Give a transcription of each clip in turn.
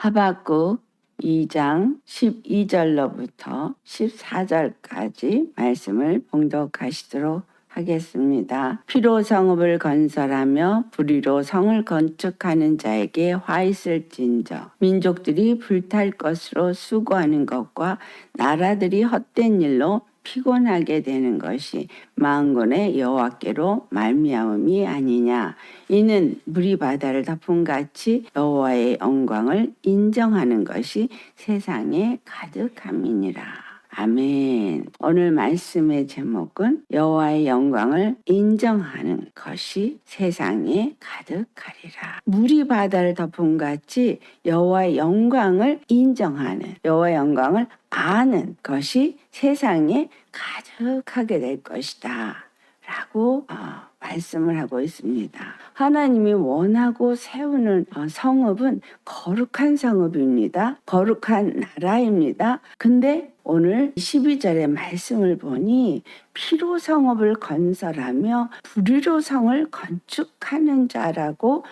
하박국 2장 12절로부터 14절까지 말씀을 봉독하시도록 하겠습니다. 피로 성읍을 건설하며 불의로 성을 건축하는 자에게 화 있을진저. 민족들이 불탈 것으로 수고하는 것과 나라들이 헛된 일로 피곤하게 되는 것이 만군의 여호와께로 말미암음이 아니냐. 이는 물이 바다를 덮음같이 여호와의 영광을 인정하는 것이 세상에 가득함이니라. 아멘. 오늘 말씀의 제목은 여호와의 영광을 인정하는 것이 세상에 가득하리라. 물이 바다를 덮음같이 여호와의 영광을 인정하는, 여호와의 영광을 아는 것이 세상에 가득하게 될 것이다 라고 말씀을 하고 있습니다. 하나님이 원하고 세우는 성읍은 거룩한 성읍입니다. 거룩한 나라입니다. 근데 오늘 12절의 말씀을 보니 피로 성읍을 건설하며 불의로 성을 건축하는 자라고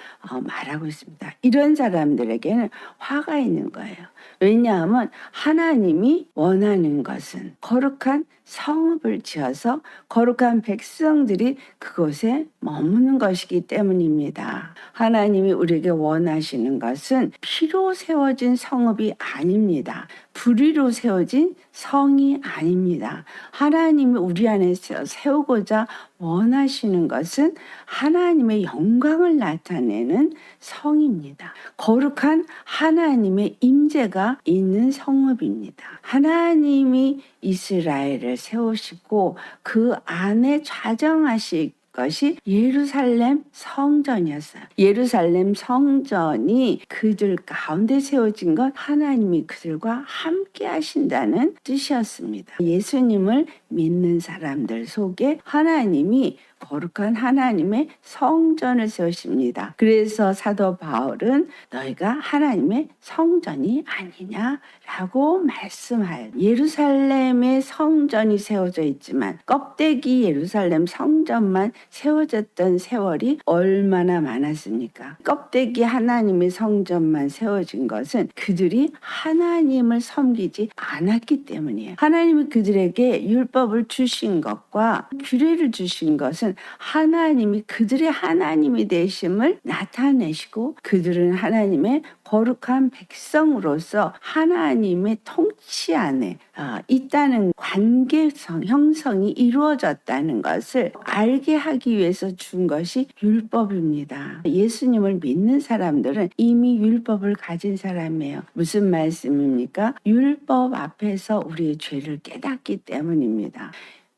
말하고 있습니다. 이런 사람들에게는 화가 있는 거예요. 왜냐하면 하나님이 원하는 것은 거룩한 성읍을 지어서 거룩한 백성들이 그곳에 머무는 것이기 때문입니다. 하나님이 우리에게 원하시는 것은 피로 세워진 성읍이 아닙니다. 불의로 세워진 성이 아닙니다. 하나님이 우리 안에서 세우고자 원하시는 것은 하나님의 영광을 나타내는 성입니다. 거룩한 하나님의 임재가 있는 성읍입니다. 하나님이 이스라엘을 세우시고 그 안에 좌정하실 것이 예루살렘 성전이었어요. 예루살렘 성전이 그들 가운데 세워진 것, 하나님이 그들과 함께 하신다는 뜻이었습니다. 예수님을 믿는 사람들 속에 하나님이 거룩한 하나님의 성전을 세우십니다. 그래서 사도 바울은 너희가 하나님의 성전이 아니냐라고 말씀하여, 예루살렘의 성전이 세워져 있지만 껍데기 예루살렘 성전만 세워졌던 세월이 얼마나 많았습니까? 껍데기 하나님의 성전만 세워진 것은 그들이 하나님을 섬기지 않았기 때문이에요. 하나님이 그들에게 율법을 주신 것과 규례를 주신 것은 하나님이 그들의 하나님이 되심을 나타내시고 그들은 하나님의 거룩한 백성으로서 하나님의 통치 안에 있다는 관계성 형성이 이루어졌다는 것을 알게 하기 위해서 준 것이 율법입니다. 예수님을 믿는 사람들은 이미 율법을 가진 사람이에요. 무슨 말씀입니까? 율법 앞에서 우리의 죄를 깨닫기 때문입니다.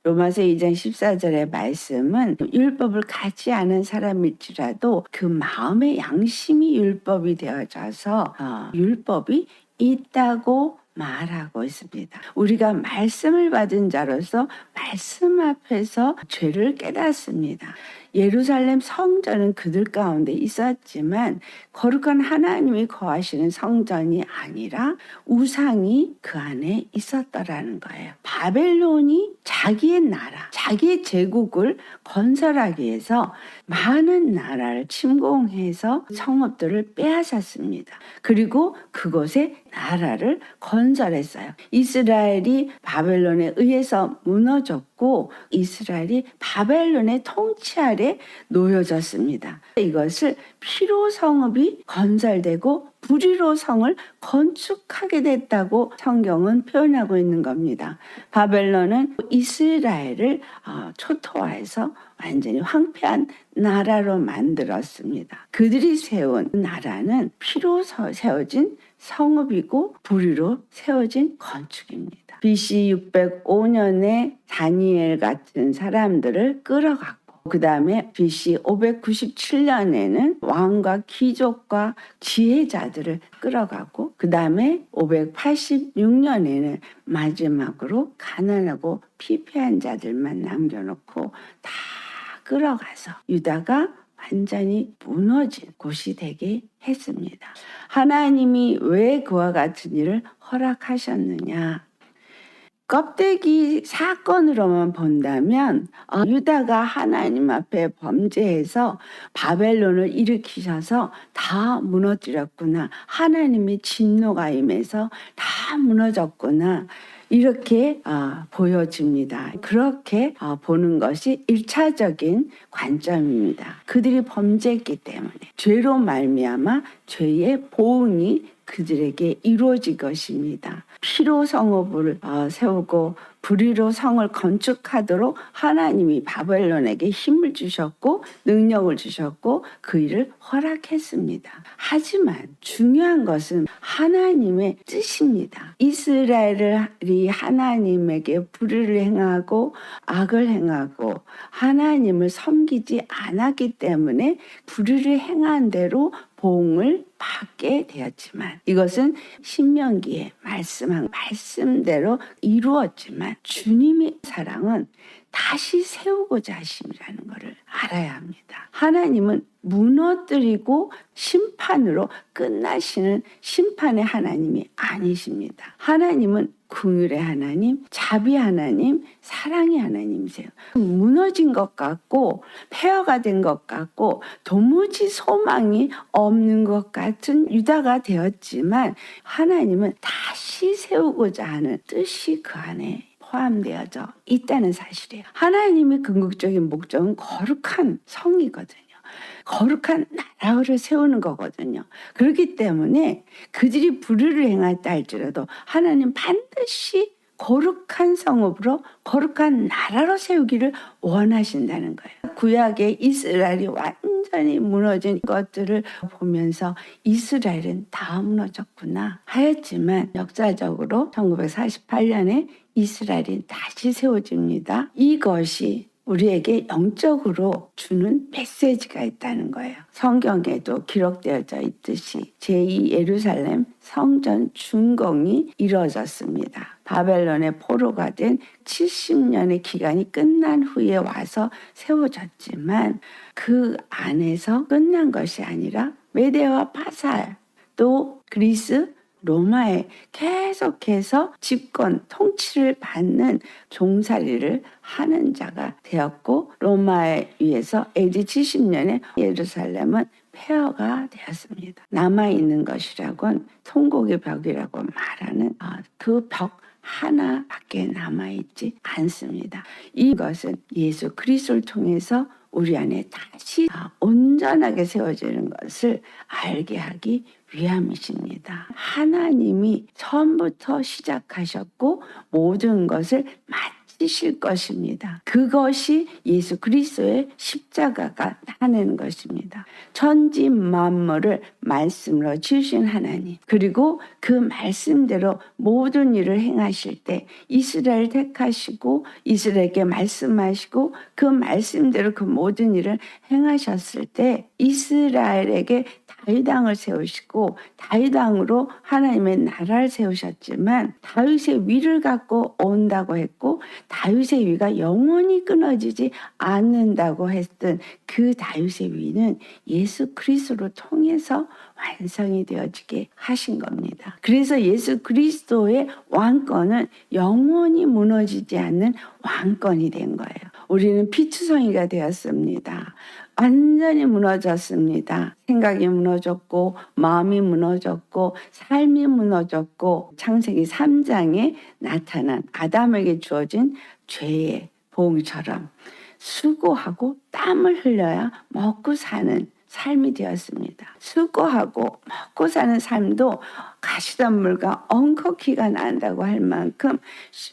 로마서 2장 14절의 말씀은 율법을 갖지 않은 사람일지라도 그 마음의 양심이 율법이 되어져서 율법이 있다고 말하고 있습니다. 우리가 말씀을 받은 자로서 말씀 앞에서 죄를 깨닫습니다. 예루살렘 성전은 그들 가운데 있었지만 거룩한 하나님이 거하시는 성전이 아니라 우상이 그 안에 있었더라는 거예요. 바벨론이 자기의 나라, 자기의 제국을 건설하기 위해서 많은 나라를 침공해서 성읍들을 빼앗았습니다. 그리고 그곳에 나라를 건설했어요. 이스라엘이 바벨론에 의해서 무너졌고 이스라엘이 바벨론의 통치 아래 놓여졌습니다. 이것을 피로 성읍이 건설되고 불의로 성을 건축하게 됐다고 성경은 표현하고 있는 겁니다. 바벨론은 이스라엘을 초토화해서 완전히 황폐한 나라로 만들었습니다. 그들이 세운 나라는 피로 세워진 성읍이고 불의로 세워진 건축입니다. BC 605년에 다니엘 같은 사람들을 끌어갔고 그 다음에 BC 597년에는 왕과 귀족과 지혜자들을 끌어가고 그 다음에 586년에는 마지막으로 가난하고 피폐한 자들만 남겨놓고 다 끌어가서 유다가 완전히 무너진 곳이 되게 했습니다. 하나님이 왜 그와 같은 일을 허락하셨느냐? 껍데기 사건으로만 본다면 유다가 하나님 앞에 범죄해서 바벨론을 일으키셔서 다 무너뜨렸구나. 하나님의 진노가 임해서 다 무너졌구나. 이렇게 보여집니다. 그렇게 보는 것이 1차적인 관점입니다. 그들이 범죄했기 때문에 죄로 말미암아 죄의 보응이 그들에게 이루어질 것입니다. 피로 성읍을 세우고 불의로 성을 건축하도록 하나님이 바벨론에게 힘을 주셨고 능력을 주셨고 그 일을 허락했습니다. 하지만 중요한 것은 하나님의 뜻입니다. 이스라엘이 하나님에게 불의를 행하고 악을 행하고 하나님을 섬기지 않았기 때문에 불의를 행한 대로 보응을 받게 되었지만 이것은 신명기에 말씀한 말씀대로 이루었지만 주님의 사랑은 다시 세우고자 하심이라는 것을 알아야 합니다. 하나님은 무너뜨리고 심판으로 끝나시는 심판의 하나님이 아니십니다. 하나님은 긍휼의 하나님, 자비 하나님, 사랑의 하나님이세요. 무너진 것 같고 폐허가 된 것 같고 도무지 소망이 없는 것 같은 유다가 되었지만 하나님은 다시 세우고자 하는 뜻이 그 안에 포함되어져 있다는 사실이에요. 하나님의 궁극적인 목적은 거룩한 성이거든요. 거룩한 나라를 세우는 거거든요. 그렇기 때문에 그들이 불의를 행했다 할지라도 하나님 반드시 거룩한 성읍으로 거룩한 나라로 세우기를 원하신다는 거예요. 구약의 이스라엘이 완전히 무너진 것들을 보면서 이스라엘은 다 무너졌구나 하였지만 역사적으로 1948년에 이스라엘이 다시 세워집니다. 이것이 우리에게 영적으로 주는 메시지가 있다는 거예요. 성경에도 기록되어져 있듯이 제2 예루살렘 성전 준공이 이루어졌습니다. 바벨론의 포로가 된 70년의 기간이 끝난 후에 와서 세워졌지만 그 안에서 끝난 것이 아니라 메대와 파살 또 그리스 로마에 계속해서 집권 통치를 받는 종살이를 하는 자가 되었고 로마에 의해서 AD 70년에 예루살렘은 폐허가 되었습니다. 남아있는 것이라곤 통곡의 벽이라고 말하는 그 벽 하나밖에 남아있지 않습니다. 이것은 예수 그리스도를 통해서 우리 안에 다시 온전하게 세워지는 것을 알게 하기 위함이십니다. 하나님이 처음부터 시작하셨고 모든 것을 마치실 것입니다. 그것이 예수 그리스도의 십자가가 나타내는 것입니다. 천지 만물을 말씀으로 지으신 하나님, 그리고 그 말씀대로 모든 일을 행하실 때 이스라엘 택하시고 이스라엘에게 말씀하시고 그 말씀대로 그 모든 일을 행하셨을 때 이스라엘에게 다윗 왕을 세우시고 다윗 왕으로 하나님의 나라를 세우셨지만 다윗의 위를 갖고 온다고 했고 다윗의 위가 영원히 끊어지지 않는다고 했던 그 다윗의 위는 예수 그리스도를 통해서 완성이 되어지게 하신 겁니다. 그래서 예수 그리스도의 왕권은 영원히 무너지지 않는 왕권이 된 거예요. 우리는 피투성이가 되었습니다. 완전히 무너졌습니다. 생각이 무너졌고 마음이 무너졌고 삶이 무너졌고 창세기 3장에 나타난 아담에게 주어진 죄의 봉처럼 수고하고 땀을 흘려야 먹고 사는 삶이 되었습니다. 수고하고 먹고 사는 삶도 가시덤불과 엉커키가 난다고 할 만큼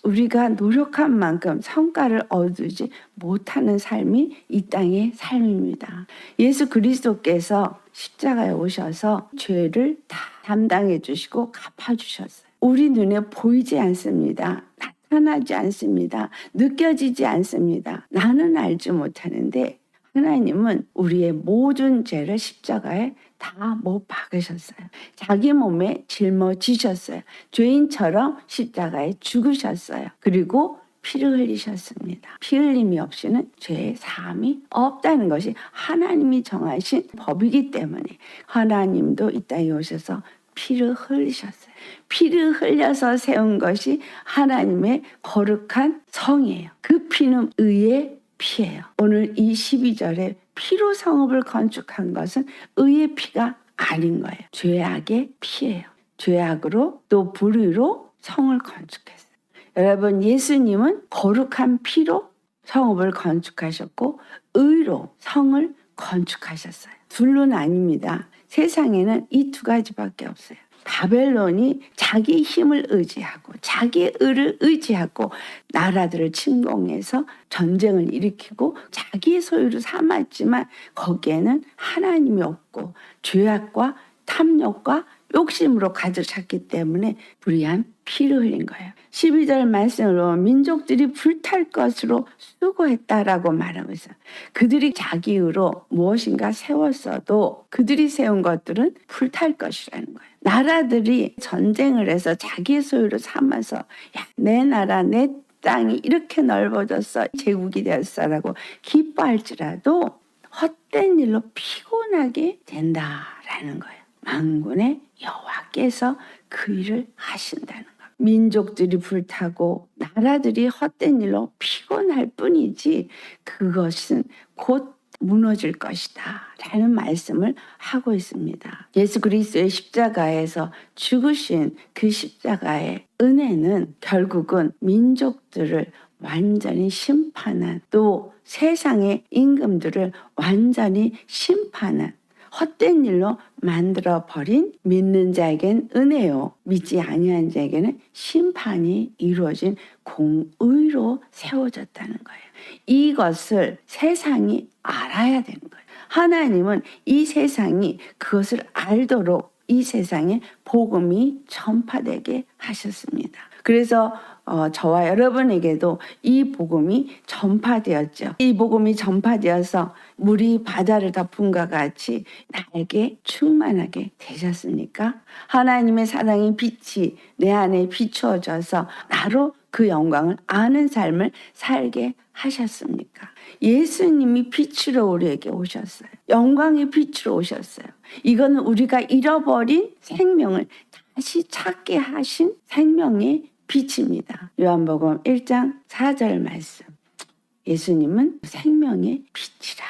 우리가 노력한 만큼 성과를 얻지 못하는 삶이 이 땅의 삶입니다. 예수 그리스도께서 십자가에 오셔서 죄를 다 담당해 주시고 갚아 주셨어요. 우리 눈에 보이지 않습니다. 나타나지 않습니다. 느껴지지 않습니다. 나는 알지 못하는데 하나님은 우리의 모든 죄를 십자가에 다 못 박으셨어요. 자기 몸에 짊어지셨어요. 죄인처럼 십자가에 죽으셨어요. 그리고 피를 흘리셨습니다. 피 흘림이 없이는 죄의 사함이 없다는 것이 하나님이 정하신 법이기 때문에 하나님도 이 땅에 오셔서 피를 흘리셨어요. 피를 흘려서 세운 것이 하나님의 거룩한 성이에요. 그 피는 의의 피예요. 오늘 이 12절에 피로 성읍을 건축한 것은 의의 피가 아닌 거예요. 죄악의 피예요. 죄악으로 또 불의로 성을 건축했어요. 여러분, 예수님은 거룩한 피로 성읍을 건축하셨고 의로 성을 건축하셨어요. 둘은 아닙니다. 세상에는 이 두 가지밖에 없어요. 바벨론이 자기 힘을 의지하고 자기의 의를 의지하고 나라들을 침공해서 전쟁을 일으키고 자기의 소유로 삼았지만 거기에는 하나님이 없고 죄악과 탐욕과 욕심으로 가득 찼기 때문에 불의한 피를 흘린 거예요. 12절 말씀으로 보면 민족들이 불탈 것으로 수고했다라고 말하고 있어요. 그들이 자기의로 무엇인가 세웠어도 그들이 세운 것들은 불탈 것이라는 거예요. 나라들이 전쟁을 해서 자기의 소유로 삼아서 야, 내 나라 내 땅이 이렇게 넓어졌어 제국이 되었어라고 기뻐할지라도 헛된 일로 피곤하게 된다라는 거예요. 만군의 여호와께서 그 일을 하신다는 거예요. 민족들이 불타고 나라들이 헛된 일로 피곤할 뿐이지 그것은 곧 무너질 것이다 라는 말씀을 하고 있습니다. 예수 그리스도의 십자가에서 죽으신 그 십자가의 은혜는 결국은 민족들을 완전히 심판한 또 세상의 임금들을 완전히 심판한 헛된 일로 만들어버린 믿는 자에겐 은혜요 믿지 아니한 자에게는 심판이 이루어진 공의로 세워졌다는 거예요. 이것을 세상이 알아야 되는 거예요. 하나님은 이 세상이 그것을 알도록 이 세상에 복음이 전파되게 하셨습니다. 그래서 저와 여러분에게도 이 복음이 전파되었죠. 이 복음이 전파되어서 물이 바다를 덮음과 같이 나에게 충만하게 되셨습니까? 하나님의 사랑의 빛이 내 안에 비추어져서 나로 그 영광을 아는 삶을 살게 하셨습니까? 예수님이 빛으로 우리에게 오셨어요. 영광의 빛으로 오셨어요. 이거는 우리가 잃어버린 생명을 다시 찾게 하신 생명의 빛입니다. 요한복음 1장 4절 말씀. 예수님은 생명의 빛이라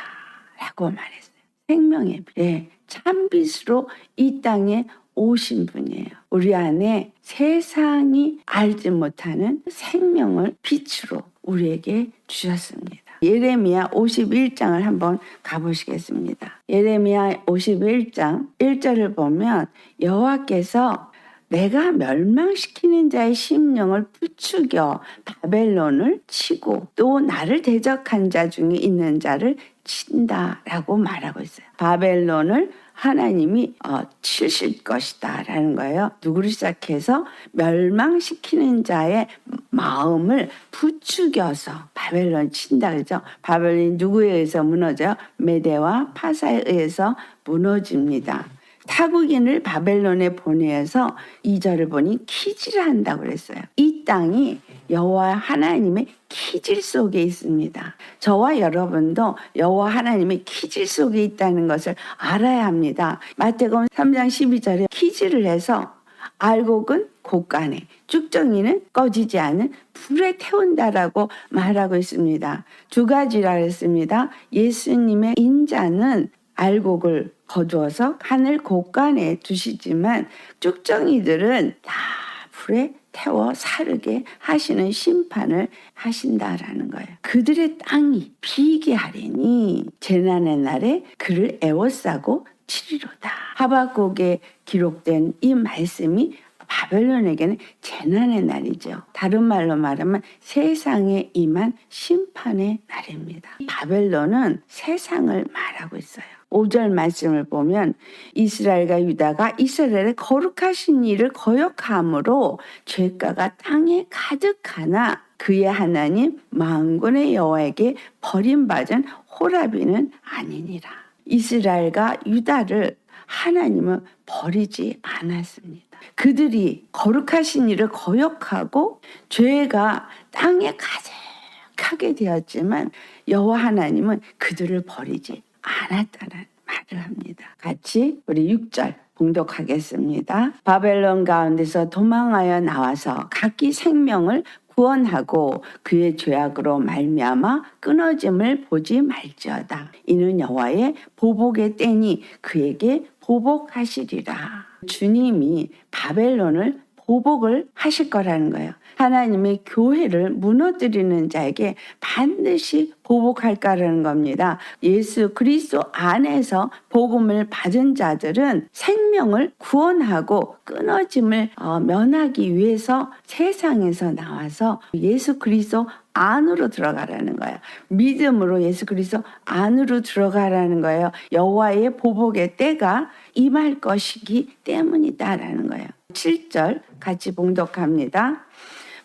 라고 말했어요. 생명의 빛. 네, 참빛으로 이 땅에 오신 분이에요. 우리 안에 세상이 알지 못하는 생명을 빛으로 우리에게 주셨습니다. 예레미야 51장을 한번 가보시겠습니다. 예레미야 51장 1절을 보면 여호와께서 내가 멸망시키는 자의 심령을 부추겨 바벨론을 치고 또 나를 대적한 자 중에 있는 자를 친다라고 말하고 있어요. 바벨론을 하나님이 치실 것이다 라는 거예요. 누구를 시작해서 멸망시키는 자의 마음을 부추겨서 바벨론 친다 그러죠. 바벨론이 누구에 의해서 무너져요? 메대와 파사에 의해서 무너집니다. 타국인을 바벨론에 보내서 2절을 보니 키질을 한다고 그랬어요. 이 땅이 여호와 하나님의 키질 속에 있습니다. 저와 여러분도 여호와 하나님의 키질 속에 있다는 것을 알아야 합니다. 마태복음 3장 12절에 키질을 해서 알곡은 곳간에 쭉정이는 꺼지지 않은 불에 태운다라고 말하고 있습니다. 두 가지라 했습니다. 예수님의 인자는 알곡을 거두어서 하늘 곳간에 두시지만 쭉정이들은 다 불에 태워 사르게 하시는 심판을 하신다라는 거예요. 그들의 땅이 비게 하리니 재난의 날에 그를 애워싸고 치리로다. 하박국에 기록된 이 말씀이 바벨론에게는 재난의 날이죠. 다른 말로 말하면 세상에 임한 심판의 날입니다. 바벨론은 세상을 말하고 있어요. 5절 말씀을 보면 이스라엘과 유다가 이스라엘의 거룩하신 일을 거역함으로 죄가가 땅에 가득하나 그의 하나님 만군의 여호와에게 버림받은 호라비는 아니니라. 이스라엘과 유다를 하나님은 버리지 않았습니다. 그들이 거룩하신 일을 거역하고 죄가 땅에 가득하게 되었지만 여호와 하나님은 그들을 버리지 않았다는 말을 합니다. 같이 우리 6절 봉독하겠습니다. 바벨론 가운데서 도망하여 나와서 각기 생명을 구원하고 그의 죄악으로 말미암아 끊어짐을 보지 말지어다. 이는 여호와의 보복의 때니 그에게 보복하시리라. 주님이 바벨론을 보복을 하실 거라는 거예요. 하나님의 교회를 무너뜨리는 자에게 반드시 보복할까라는 겁니다. 예수 그리스도 안에서 복음을 받은 자들은 생명을 구원하고 끊어짐을 면하기 위해서 세상에서 나와서 예수 그리스도 안으로 들어가라는 거예요. 믿음으로 예수 그리스도 안으로 들어가라는 거예요. 여호와의 보복의 때가 임할 것이기 때문이다라는 거예요. 7절 같이 봉독합니다.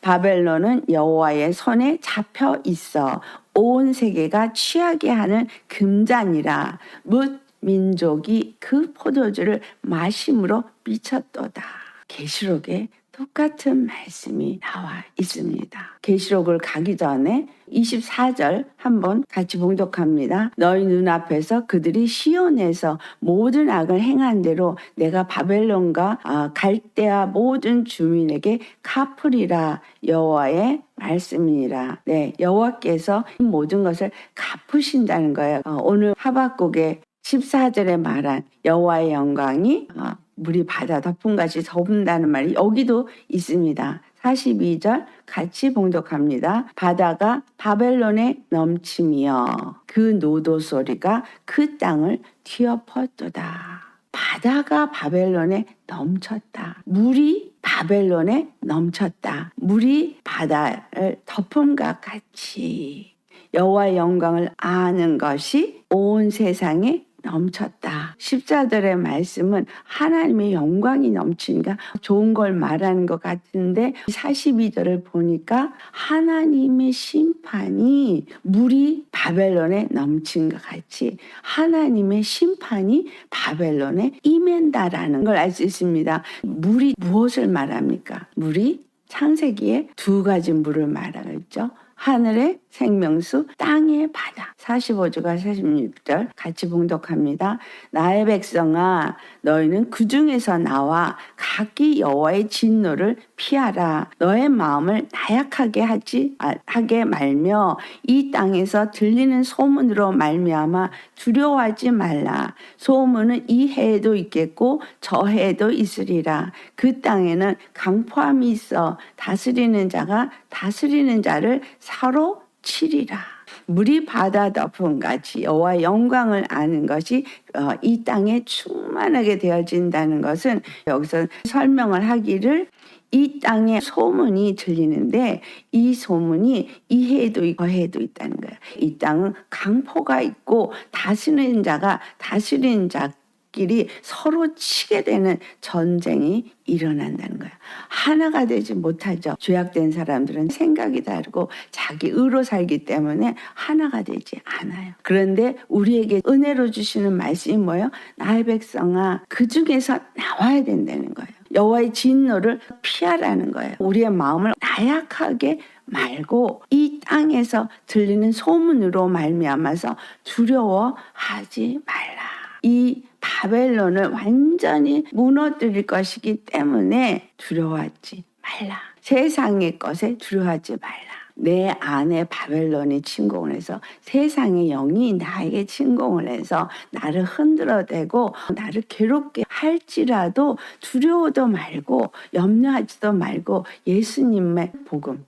바벨론은 여호와의 손에 잡혀 있어 온 세계가 취하게 하는 금잔이라. 뭇 민족이 그 포도주를 마심으로 미쳤도다. 계시록에 똑같은 말씀이 나와 있습니다. 계시록을 가기 전에 24절 한번 같이 봉독합니다. 너희 눈앞에서 그들이 시온에서 모든 악을 행한 대로 내가 바벨론과 갈대아 모든 주민에게 갚으리라. 여호와의 말씀이니라. 네, 여호와께서 모든 것을 갚으신다는 거예요. 오늘 하박국의 14절에 말한 여호와의 영광이 물이 바다 덮음같이 덮는다는 말이 여기도 있습니다. 42절 같이 봉독합니다. 바다가 바벨론에 넘치며 그 노도 소리가 그 땅을 뒤엎었도다. 바다가 바벨론에 넘쳤다. 물이 바벨론에 넘쳤다. 물이 바다를 덮음과 같이 여호와의 영광을 아는 것이 온 세상에 넘쳤다. 십자들의 말씀은 하나님의 영광이 넘치니까 좋은 걸 말하는 것 같은데 42절을 보니까 하나님의 심판이 물이 바벨론에 넘친 것 같이 하나님의 심판이 바벨론에 임한다라는 걸 알 수 있습니다. 물이 무엇을 말합니까? 물이 창세기에 두 가지 물을 말하겠죠. 하늘의 생명수, 땅의 바다. 45절과 46절 같이 봉독합니다. 나의 백성아, 너희는 그 중에서 나와 각기 여호와의 진노를 피하라. 너의 마음을 나약하게 하게 말며 이 땅에서 들리는 소문으로 말미암아 두려워하지 말라. 소문은 이 해에도 있겠고 저 해에도 있으리라. 그 땅에는 강포함이 있어 다스리는 자가 다스리는 자를 서로 치리라. 물이 바다 덮음같이 여호와의 영광을 아는 것이 이 땅에 충만하게 되어진다는 것은 여기서 설명을 하기를 이 땅에 소문이 들리는데 이 소문이 이 해에도 있고 저 해에도 있다는 거예요. 이 땅은 강포가 있고 다스리는 자가 다스리는 자끼리 서로 치게 되는 전쟁이 일어난다는 거예요. 하나가 되지 못하죠. 죄악된 사람들은 생각이 다르고 자기 의로 살기 때문에 하나가 되지 않아요. 그런데 우리에게 은혜로 주시는 말씀이 뭐예요? 나의 백성아, 그 중에서 나와야 된다는 거예요. 여호와의 진노를 피하라는 거예요. 우리의 마음을 나약하게 말고 이 땅에서 들리는 소문으로 말미암아서 두려워하지 말라. 이 바벨론을 완전히 무너뜨릴 것이기 때문에 두려워하지 말라. 세상의 것에 두려워하지 말라. 내 안에 바벨론이 침공을 해서 세상의 영이 나에게 침공을 해서 나를 흔들어대고 나를 괴롭게 할지라도 두려워도 말고 염려하지도 말고 예수님의 복음을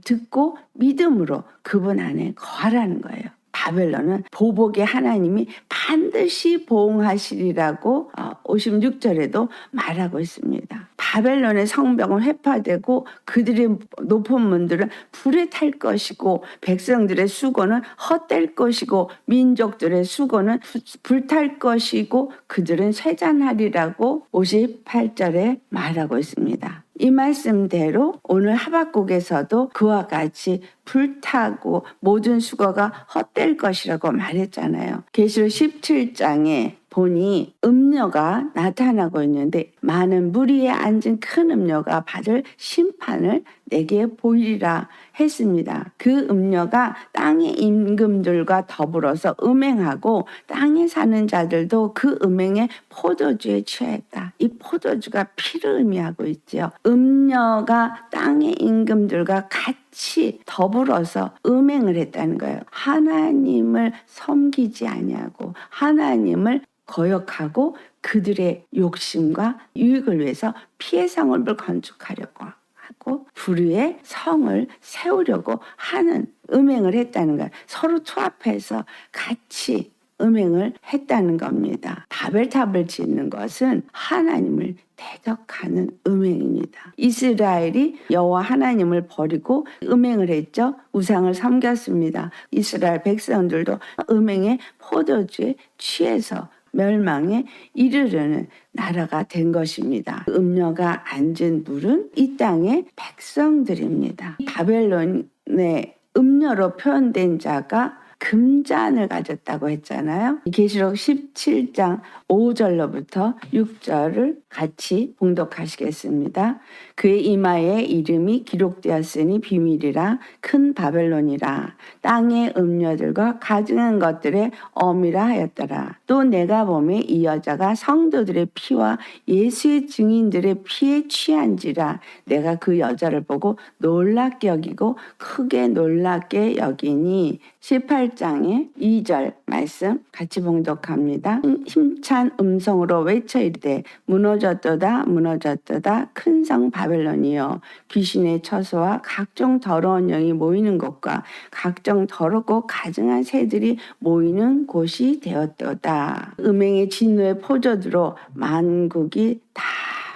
듣고 믿음으로 그분 안에 거하라는 거예요. 바벨론은 보복의 하나님이 반드시 보응하시리라고 56절에도 말하고 있습니다. 바벨론의 성벽은 회파되고 그들의 높은 문들은 불에 탈 것이고 백성들의 수고는 헛될 것이고 민족들의 수고는 불탈 것이고 그들은 쇠잔하리라고 58절에 말하고 있습니다. 이 말씀대로 오늘 하박국에서도 그와 같이 불타고 모든 수고가 헛될 것이라고 말했잖아요. 계시록 17장에 보니 음녀가 나타나고 있는데 많은 무리에 앉은 큰 음녀가 받을 심판을 내게 보이리라 했습니다. 그 음녀가 땅의 임금들과 더불어서 음행하고 땅에 사는 자들도 그 음행에 포도주에 취했다. 이 포도주가 피를 의미하고 있죠. 음녀가 땅의 임금들과 같이 더불어서 음행을 했다는 거예요. 하나님을 섬기지 아니하고 하나님을 거역하고 그들의 욕심과 유익을 위해서 피의 성읍을 건축하려고 하고 불의의 성을 세우려고 하는 음행을 했다는 거예요. 서로 투합해서 같이 음행을 했다는 겁니다. 바벨탑을 짓는 것은 하나님을 대적하는 음행입니다. 이스라엘이 여호와 하나님을 버리고 음행을 했죠. 우상을 섬겼습니다. 이스라엘 백성들도 음행의 포도주에 취해서 멸망에 이르르는 나라가 된 것입니다. 음녀가 앉은 물은 이 땅의 백성들입니다. 바벨론의 음녀로 표현된 자가 금잔을 가졌다고 했잖아요. 계시록 17장 5절로부터 6절을 같이 봉독하시겠습니다. 그의 이마에 이름이 기록되었으니 비밀이라 큰 바벨론이라 땅의 음녀들과 가증한 것들의 어미라 하였더라. 또 내가 보매 이 여자가 성도들의 피와 예수의 증인들의 피에 취한지라 내가 그 여자를 보고 놀랍게 여기고 크게 놀랍게 여기니 18장의 2절 말씀 같이 봉독합니다. 힘찬 음성으로 외쳐 이르되 무너졌도다 무너졌도다 큰 성 바벨론이여 귀신의 처소와 각종 더러운 영이 모이는 곳과 각종 더럽고 가증한 새들이 모이는 곳이 되었도다. 음행의 진노의 포도주로 만국이 다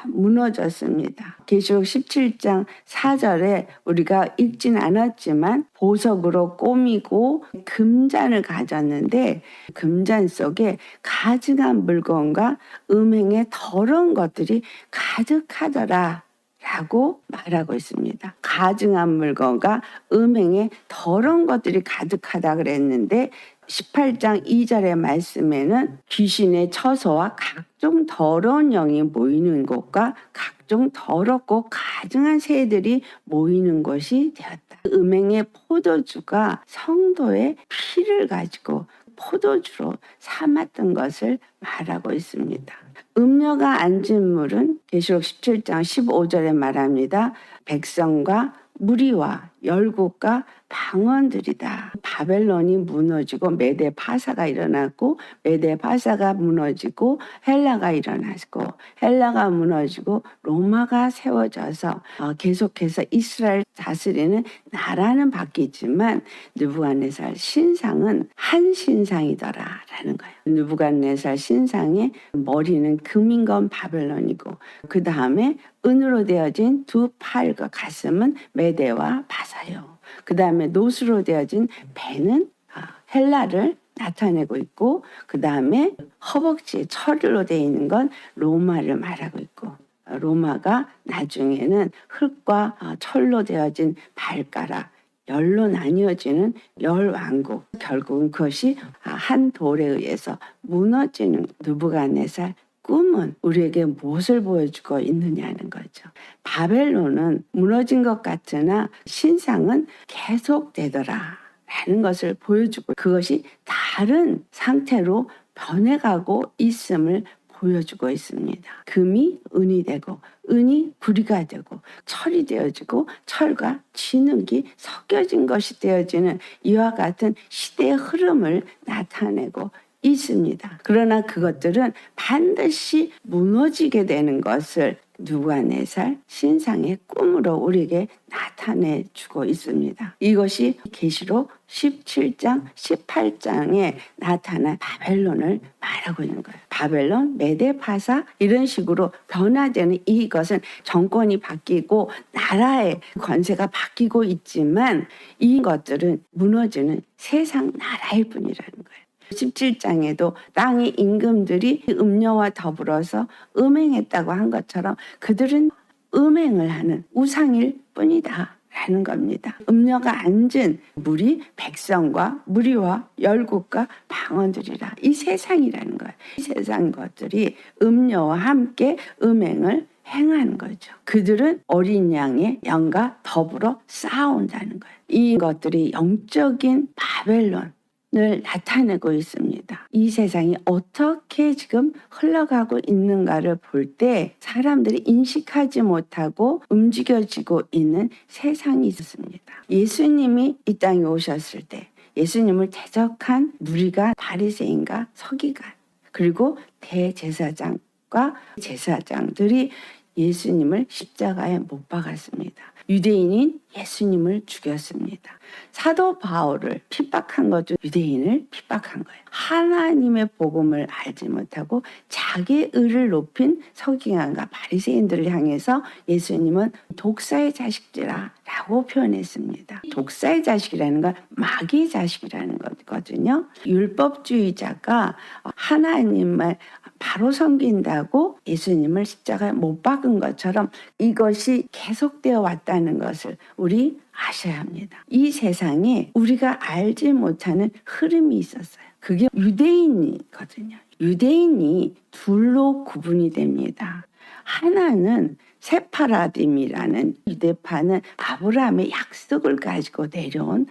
무너졌습니다. 계시록 17장 4절에 우리가 읽진 않았지만 보석으로 꾸미고 금잔을 가졌는데 금잔 속에 가증한 물건과 음행의 더러운 것들이 가득하더라 라고 말하고 있습니다. 가증한 물건과 음행의 더러운 것들이 가득하다 그랬는데 18장 2절의 말씀에는 귀신의 처소와 각종 더러운 영이 모이는 곳과 각종 더럽고 가증한 새들이 모이는 곳이 되었다. 음행의 포도주가 성도의 피를 가지고 포도주로 삼았던 것을 말하고 있습니다. 음녀가 앉은 물은 계시록 17장 15절에 말합니다. 백성과 무리와 열국과 방언들이다. 바벨론이 무너지고 메데 파사가 일어났고 메데 파사가 무너지고 헬라가 일어났고 헬라가 무너지고 로마가 세워져서 계속해서 이스라엘 다스리는 나라는 바뀌지만 느부갓네살 신상은 한 신상이더라라는 거예요. 느부갓네살 신상의 머리는 금인 건 바벨론이고 그 다음에 은으로 되어진 두 팔과 가슴은 메데와 파사요. 그 다음에 노수로 되어진 배는 헬라를 나타내고 있고 그 다음에 허벅지에 철로 되어 있는 건 로마를 말하고 있고 로마가 나중에는 흙과 철로 되어진 발가락 열로 나뉘어지는 열왕국 결국은 그것이 한 돌에 의해서 무너지는 느부갓네살 꿈은 우리에게 무엇을 보여주고 있느냐는 거죠. 바벨론은 무너진 것 같으나 신상은 계속되더라 라는 것을 보여주고 그것이 다른 상태로 변해가고 있음을 보여주고 있습니다. 금이 은이 되고 은이 구리가 되고 철이 되어지고 철과 진흙이 섞여진 것이 되어지는 이와 같은 시대의 흐름을 나타내고 있습니다. 그러나 그것들은 반드시 무너지게 되는 것을 느부갓네살 신상의 꿈으로 우리에게 나타내 주고 있습니다. 이것이 계시록 17장, 18장에 나타난 바벨론을 말하고 있는 거예요. 바벨론, 메데, 파사 이런 식으로 변화되는 이것은 정권이 바뀌고 나라의 권세가 바뀌고 있지만 이것들은 무너지는 세상 나라일 뿐이라는 거예요. 17장에도 땅의 임금들이 음녀와 더불어서 음행했다고 한 것처럼 그들은 음행을 하는 우상일 뿐이다 라는 겁니다. 음녀가 앉은 물이 백성과 무리와 열국과 방언들이라. 이 세상이라는 거예요. 이 세상 것들이 음녀와 함께 음행을 행하는 거죠. 그들은 어린 양의 양과 더불어 싸운다는 거예요. 이것들이 영적인 바벨론을 나타내고 있습니다. 이 세상이 어떻게 지금 흘러가고 있는가를 볼 때 사람들이 인식하지 못하고 움직여지고 있는 세상이 있습니다. 예수님이 이 땅에 오셨을 때 예수님을 대적한 무리가 바리새인과 서기관 그리고 대제사장과 제사장들이 예수님을 십자가에 못 박았습니다. 유대인인 예수님을 죽였습니다. 사도 바울을 핍박한 것도 유대인을 핍박한 거예요. 하나님의 복음을 알지 못하고 자기 의를 높인 서기관과 바리새인들을 향해서 예수님은 독사의 자식들아 라고 표현했습니다. 독사의 자식이라는 건 마귀의 자식이라는 거거든요. 율법주의자가 하나님을 바로 섬긴다고 예수님을 십자가에 못 박은 것처럼 이것이 계속되어 왔다는 것을 우리 아셔야 합니다. 이 세상에 우리가 알지 못하는 흐름이 있었어요. 그게 유대인이거든요. 유대인이 둘로 구분이 됩니다. 하나는 세파라딤이라는 유대파는 아브라함의 약속을 가지고 내려온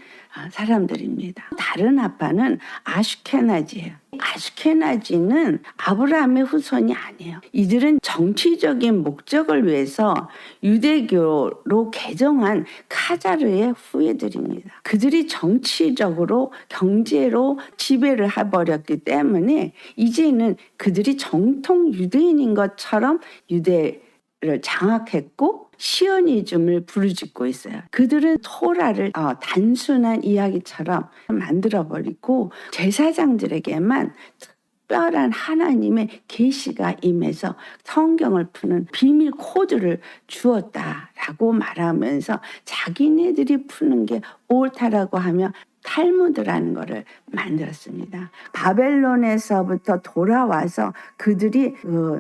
사람들입니다. 다른 아파는 아슈케나지예요. 아슈케나지는 아브라함의 후손이 아니에요. 이들은 정치적인 목적을 위해서 유대교로 개정한 카자르의 후예들입니다. 그들이 정치적으로 경제로 지배를 해버렸기 때문에 이제는 그들이 정통 유대인인 것처럼 유대를 장악했고 시오니즘을 부르짖고 있어요. 그들은 토라를 단순한 이야기처럼 만들어버리고 제사장들에게만 특별한 하나님의 계시가 임해서 성경을 푸는 비밀 코드를 주었다라고 말하면서 자기네들이 푸는 게 옳다라고 하며 탈무드라는 것을 만들었습니다. 바벨론에서부터 돌아와서 그들이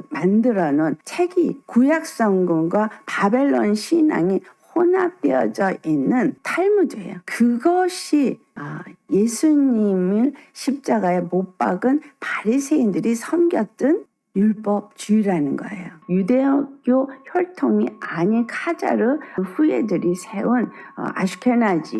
만들어 놓은 책이 구약 성경과 바벨론 신앙이 혼합되어져 있는 탈무드예요. 그것이 예수님을 십자가에 못 박은 바리새인들이 섬겼던 율법주의라는 거예요. 유대교 혈통이 아닌 카자르 후예들이 세운 아슈케나지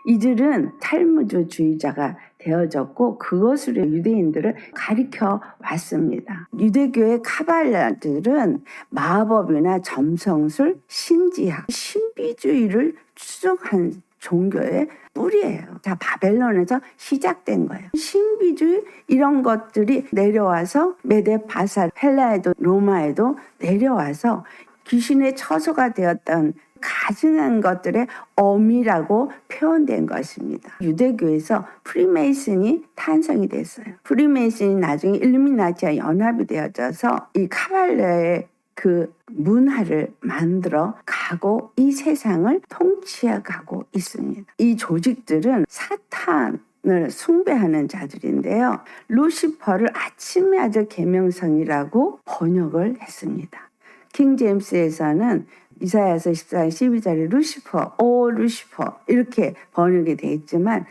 이들은 탈무드주의자가 되어졌고 그것으로 유대인들을 가리켜 왔습니다. 유대교의 카발라들은 마법이나 점성술, 신지학, 신비주의를 추종한 종교의 뿌리예요. 자, 바벨론에서 시작된 거예요. 신비주의 이런 것들이 내려와서 메데, 바사, 헬라에도 로마에도 내려와서 귀신의 처소가 되었던 가증한 것들의 어미라고 표현된 것입니다. 유대교에서 프리메이슨이 탄생이 됐어요. 프리메이슨이 나중에 일루미나티와 연합이 되어져서 이 카발라의 그 문화를 만들어 가고 이 세상을 통치해 가고 있습니다. 이 조직들은 사탄을 숭배하는 자들인데요. 루시퍼를 아침의 아들 계명성이라고 번역을 했습니다. 킹 제임스에서는 이사야서 14장 12절에 루시퍼, 오 루시퍼 이렇게 번역이 되어 있지만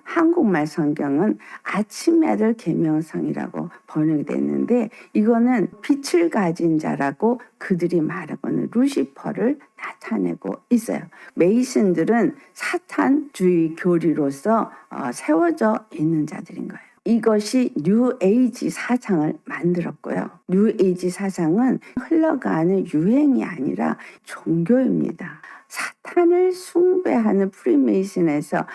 한국말 성경은 아침의 아들 계명성이라고 번역이 됐는데 이거는 빛을 가진 자라고 그들이 말하고는 루시퍼를 나타내고 있어요. 메이슨들은 사탄주의 교리로서 세워져 있는 자들인 거예요. 이것이 뉴에이지 사상을 만들었고요. 뉴에이지 사상은 흘러가는 유행이 아니라 종교입니다. 사탄을 숭배하는 프리메이슨에서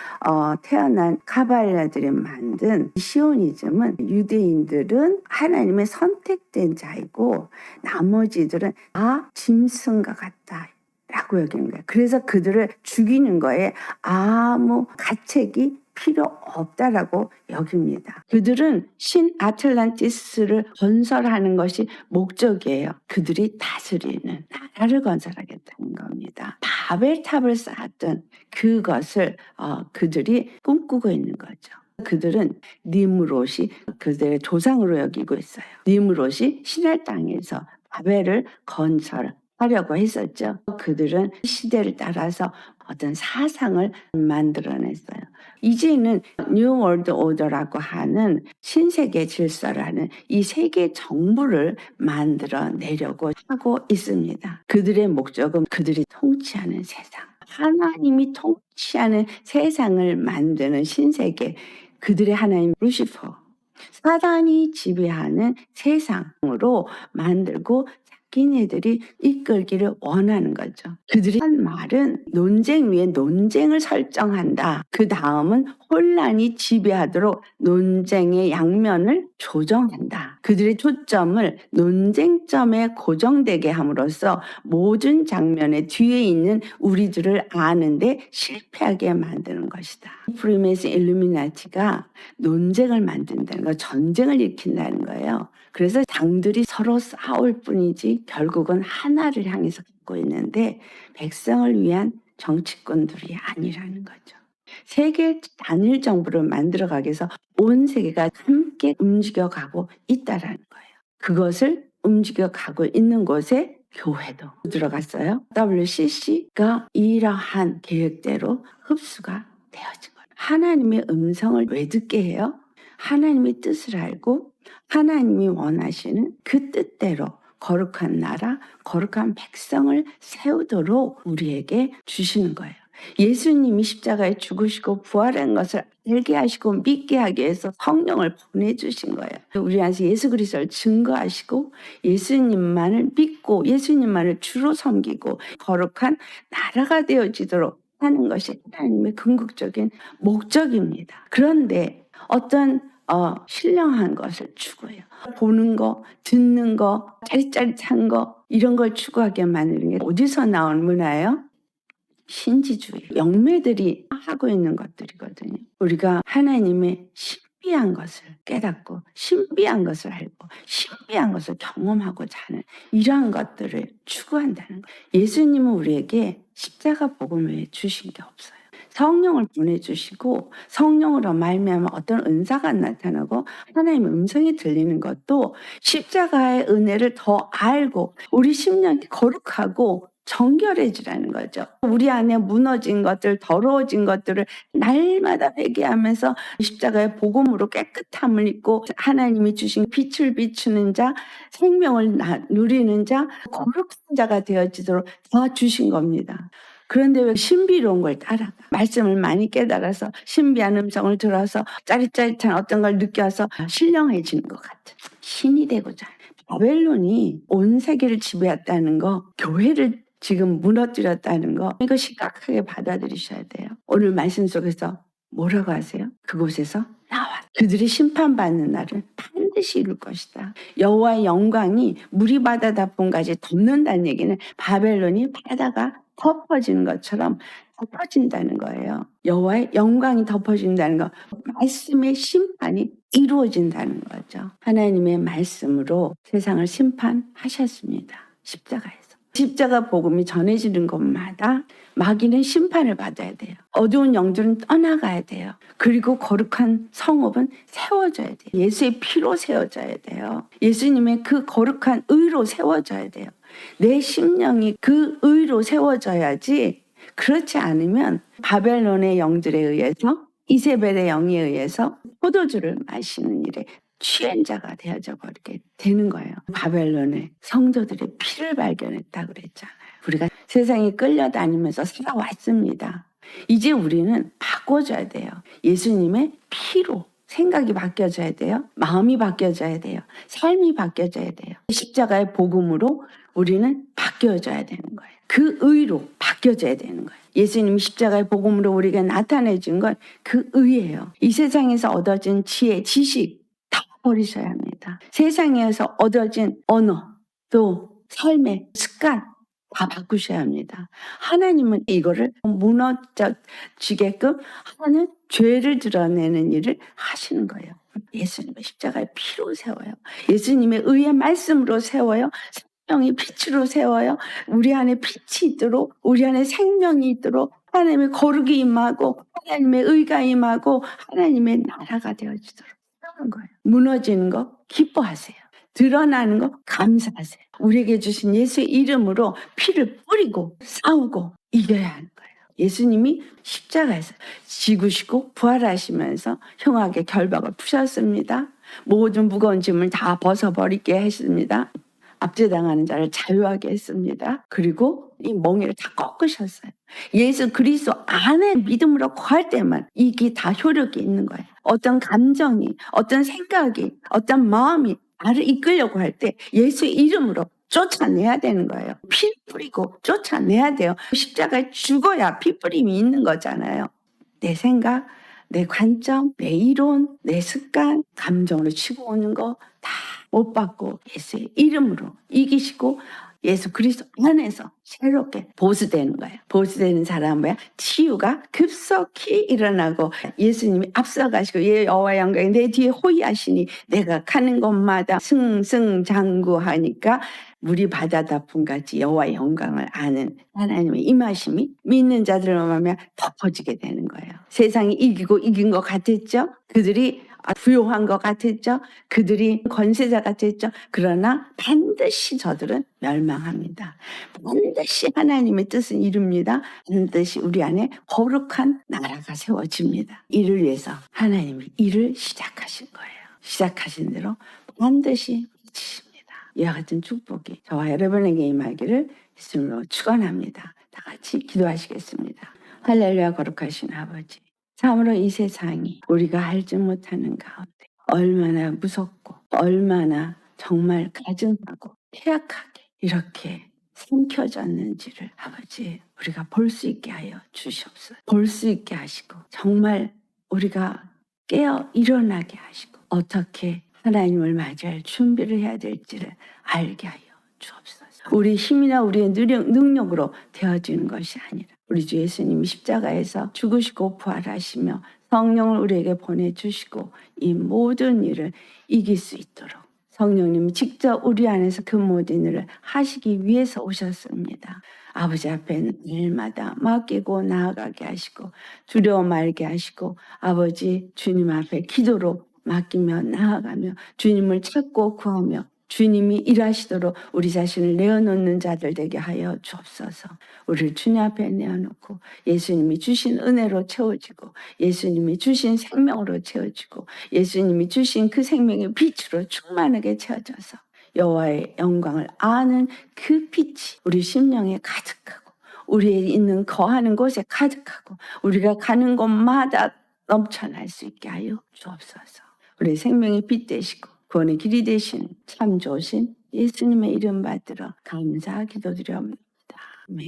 태어난 카발라들이 만든 시오니즘은 유대인들은 하나님의 선택된 자이고 나머지들은 다 짐승과 같다. 라고 여기는 거예요. 그래서 그들을 죽이는 거에 아무 가책이 필요 없다라고 여깁니다. 그들은 신 아틀란티스를 건설하는 것이 목적이에요. 그들이 다스리는 나라를 건설하겠다는 겁니다. 바벨탑을 쌓았던 그것을 그들이 꿈꾸고 있는 거죠. 그들은 니므롯이 그들의 조상으로 여기고 있어요. 니므롯이 신할 땅에서 바벨을 건설 하려고 했었죠. 그들은 시대를 따라서 어떤 사상을 만들어냈어요. 이제는 뉴 월드 오더라고 하는 신세계 질서라는 이 세계 정부를 만들어내려고 하고 있습니다. 그들의 목적은 그들이 통치하는 세상, 하나님이 통치하는 세상을 만드는 신세계, 그들의 하나님 루시퍼, 사단이 지배하는 세상으로 만들고 자기네들이 이끌기를 원하는 거죠. 그들이 한 말은 논쟁 위에 논쟁을 설정한다. 그 다음은 혼란이 지배하도록 논쟁의 양면을 조정한다. 그들의 초점을 논쟁점에 고정되게 함으로써 모든 장면의 뒤에 있는 우리들을 아는데 실패하게 만드는 것이다. 프리메이슨 일루미나티가 논쟁을 만든다는 거, 전쟁을 일으킨다는 거예요. 그래서 당들이 서로 싸울 뿐이지 결국은 하나를 향해서 가고 있는데 백성을 위한 정치꾼들이 아니라는 거죠. 세계 단일 정부를 만들어가기 위해서 온 세계가 함께 움직여가고 있다라는 거예요. 그것을 움직여가고 있는 곳에 교회도 들어갔어요. WCC가 이러한 계획대로 흡수가 되어진 거예요. 하나님의 음성을 왜 듣게 해요? 하나님의 뜻을 알고 하나님이 원하시는 그 뜻대로 거룩한 나라, 거룩한 백성을 세우도록 우리에게 주시는 거예요. 예수님이 십자가에 죽으시고 부활한 것을 알게 하시고 믿게 하기 위해서 성령을 보내주신 거예요. 우리 안에서 예수 그리스도를 증거하시고 예수님만을 믿고 예수님만을 주로 섬기고 거룩한 나라가 되어지도록 하는 것이 하나님의 궁극적인 목적입니다. 그런데 어떤 신령한 것을 추구해요. 보는 거, 듣는 거, 짜릿짜릿한 거 이런 걸 추구하게 만드는 게 어디서 나온 문화예요? 신지주의. 영매들이 하고 있는 것들이거든요. 우리가 하나님의 신비한 것을 깨닫고 신비한 것을 알고 신비한 것을 경험하고자 하는 이러한 것들을 추구한다는 거예요. 예수님은 우리에게 십자가 복음을 주신 게 없어요. 성령을 보내주시고 성령으로 말미암아 어떤 은사가 나타나고 하나님의 음성이 들리는 것도 십자가의 은혜를 더 알고 우리 심령이 거룩하고 정결해지라는 거죠. 우리 안에 무너진 것들, 더러워진 것들을 날마다 회개하면서 십자가의 복음으로 깨끗함을 입고 하나님이 주신 빛을 비추는 자, 생명을 누리는 자, 거룩한 자가 되어지도록 도와주신 겁니다. 그런데 왜 신비로운 걸 따라가? 말씀을 많이 깨달아서 신비한 음성을 들어서 짜릿짜릿한 어떤 걸 느껴서 신령해지는 것 같은 신이 되고자 해요. 바벨론이 온 세계를 지배했다는 거, 교회를 지금 무너뜨렸다는 거, 이거 심각하게 받아들이셔야 돼요. 오늘 말씀 속에서 뭐라고 하세요? 그곳에서 나와. 그들이 심판받는 날은 반드시 이룰 것이다. 여호와의 영광이 물이 바다 덮음까지 덮는다는 얘기는 바벨론이 바다가 덮어지는 것처럼 덮어진다는 거예요. 여호와의 영광이 덮어진다는 거, 말씀의 심판이 이루어진다는 거죠. 하나님의 말씀으로 세상을 심판하셨습니다. 십자가에서. 십자가 복음이 전해지는 곳마다 마귀는 심판을 받아야 돼요. 어두운 영들은 떠나가야 돼요. 그리고 거룩한 성읍은 세워져야 돼요. 예수의 피로 세워져야 돼요. 예수님의 그 거룩한 의로 세워져야 돼요. 내 심령이 그 의로 세워져야지. 그렇지 않으면 바벨론의 영들에 의해서 이세벨의 영에 의해서 포도주를 마시는 일에 취한 자가 되어져 버리게 되는 거예요. 바벨론의 성도들의 피를 발견했다고 그랬잖아요. 우리가 세상에 끌려다니면서 살아왔습니다. 이제 우리는 바꿔줘야 돼요. 예수님의 피로 생각이 바뀌어져야 돼요. 마음이 바뀌어져야 돼요. 삶이 바뀌어져야 돼요. 십자가의 복음으로 우리는 바뀌어져야 되는 거예요. 그 의로 바뀌어져야 되는 거예요. 예수님이 십자가의 복음으로 우리에게 나타내 준 건 그 의예요. 이 세상에서 얻어진 지혜, 지식 다 버리셔야 합니다. 세상에서 얻어진 언어, 또 삶의 습관 다 바꾸셔야 합니다. 하나님은 이거를 무너지게끔 하는 죄를 드러내는 일을 하시는 거예요. 예수님의 십자가의 피로 세워요. 예수님의 의의 말씀으로 세워요. 생명의 빛으로 세워요. 우리 안에 빛이 있도록, 우리 안에 생명이 있도록 하나님의 거룩이 임하고 하나님의 의가 임하고 하나님의 나라가 되어지도록 하는 거예요. 무너지는 거 기뻐하세요. 드러나는 거 감사하세요. 우리에게 주신 예수의 이름으로 피를 뿌리고 싸우고 이겨야 하는 거예요. 예수님이 십자가에서 죽으시고 부활하시면서 흉악의 결박을 푸셨습니다. 모든 무거운 짐을 다 벗어버리게 했습니다. 압제당하는 자를 자유하게 했습니다. 그리고 이 멍에를 다 꺾으셨어요. 예수 그리스도 안에 믿음으로 거할 때만 이게 다 효력이 있는 거예요. 어떤 감정이, 어떤 생각이, 어떤 마음이 나를 이끌려고 할 때 예수의 이름으로 쫓아내야 되는 거예요. 피 뿌리고 쫓아내야 돼요. 십자가에 죽어야 피 뿌림이 있는 거잖아요. 내 생각, 내 관점, 내 이론, 내 습관, 감정으로 치고 오는 거 다 못 받고 예수의 이름으로 이기시고 예수 그리스도 안에서 새롭게 보수되는 거예요. 보수되는 사람은 뭐야? 치유가 급속히 일어나고 예수님이 앞서가시고 예 여호와 영광이 내 뒤에 호위하시니 내가 가는 곳마다 승승장구하니까 물이 바다 덮음같이 여호와의 영광을 아는 하나님의 임하심이 믿는 자들만 하면 덮어지게 되는 거예요. 세상이 이기고 이긴 것 같았죠? 그들이 부요한 것 같았죠? 그들이 권세자 같았죠? 그러나 반드시 저들은 멸망합니다. 반드시 하나님의 뜻은 이룹니다. 반드시 우리 안에 거룩한 나라가 세워집니다. 이를 위해서 하나님이 일을 시작하신 거예요. 시작하신 대로 반드시 이루십니다. 이와 같은 축복이 저와 여러분에게 임하기를 예수님으로 축원합니다. 다 같이 기도하시겠습니다. 할렐루야. 거룩하신 아버지, 참으로 이 세상이 우리가 알지 못하는 가운데 얼마나 무섭고 얼마나 정말 가증하고 폐악하게 이렇게 삼켜졌는지를 아버지 우리가 볼 수 있게 하여 주시옵소서. 볼 수 있게 하시고 정말 우리가 깨어 일어나게 하시고 어떻게 하나님을 맞이할 준비를 해야 될지를 알게 하여 주옵소서. 우리 힘이나 우리의 능력으로 되어지는 것이 아니라 우리 주 예수님이 십자가에서 죽으시고 부활하시며 성령을 우리에게 보내주시고 이 모든 일을 이길 수 있도록 성령님이 직접 우리 안에서 그 모든 일을 하시기 위해서 오셨습니다. 아버지 앞에 일마다 맡기고 나아가게 하시고 두려워 말게 하시고 아버지 주님 앞에 기도로 맡기며 나아가며 주님을 찾고 구하며 주님이 일하시도록 우리 자신을 내어놓는 자들 되게 하여 주옵소서. 우리를 주님 앞에 내어놓고 예수님이 주신 은혜로 채워지고 예수님이 주신 생명으로 채워지고 예수님이 주신 그 생명의 빛으로 충만하게 채워져서 여호와의 영광을 아는 그 빛이 우리 심령에 가득하고 우리에 있는 거하는 곳에 가득하고 우리가 가는 곳마다 넘쳐날 수 있게 하여 주옵소서. 우리 생명의 빛 되시고 구원의 길이 되신 참 좋으신 예수님의 이름 받들어 감사 기도드려옵니다. 아멘.